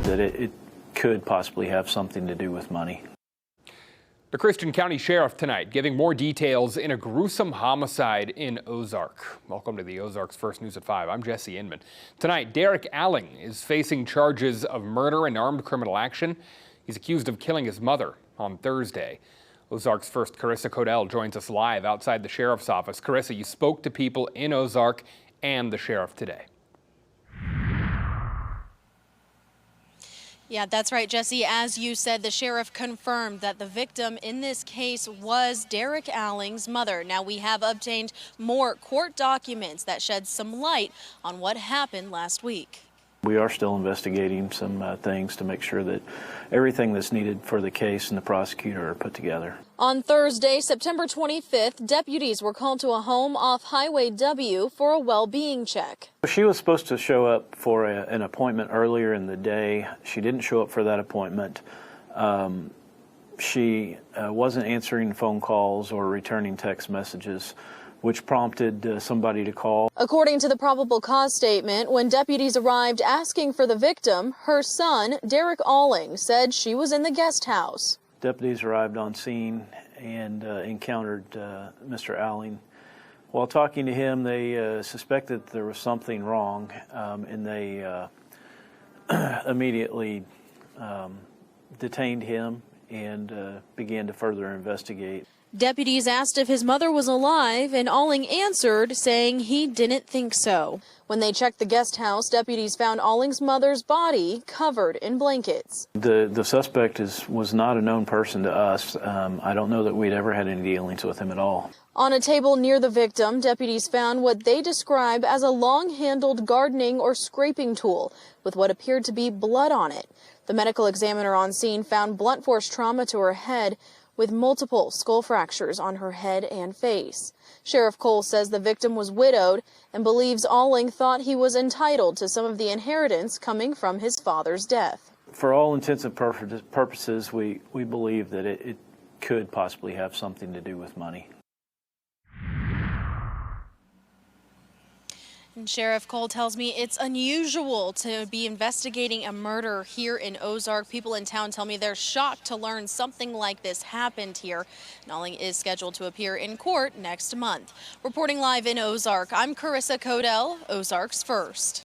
that it could possibly have something to do with money. The Christian County Sheriff tonight giving more details in a gruesome homicide in Ozark. Welcome to the Ozark's First News at 5. I'm Jesse Inman. Tonight, Derrick Alling is facing charges of murder and armed criminal action. He's accused of killing his mother on Thursday. Ozark's First Carissa Codell joins us live outside the sheriff's office. Carissa, you spoke to people in Ozark and the sheriff today. Yeah, that's right, Jesse. As you said, the sheriff confirmed that the victim in this case was Derrick Alling's mother. Now, we have obtained more court documents that shed some light on what happened last week. We are still investigating some things to make sure that everything that's needed for the case and the prosecutor are put together. On Thursday, September 25th, deputies were called to a home off Highway W for a well-being check. She was supposed to show up for an appointment earlier in the day. She didn't show up for that appointment. She wasn't answering phone calls or returning text messages, which prompted somebody to call. According to the probable cause statement, when deputies arrived asking for the victim, her son, Derrick Alling, said she was in the guest house. Deputies arrived on scene and encountered Mr. Alling. While talking to him, they suspected there was something wrong, and they immediately detained him and began to further investigate. Deputies asked if his mother was alive, and Alling answered, saying he didn't think so. When they checked the guest house, deputies found Alling's mother's body covered in blankets. The suspect was not a known person to us. I don't know that we'd ever had any dealings with him at all. On a table near the victim, deputies found what they describe as a long-handled gardening or scraping tool with what appeared to be blood on it. The medical examiner on scene found blunt force trauma to her head, with multiple skull fractures on her head and face. Sheriff Cole says the victim was widowed and believes Alling thought he was entitled to some of the inheritance coming from his father's death. For all intents and purposes, we believe that it could possibly have something to do with money. And Sheriff Cole tells me it's unusual to be investigating a murder here in Ozark. People in town tell me they're shocked to learn something like this happened here. Alling is scheduled to appear in court next month. Reporting live in Ozark, I'm Carissa Codell, Ozark's First.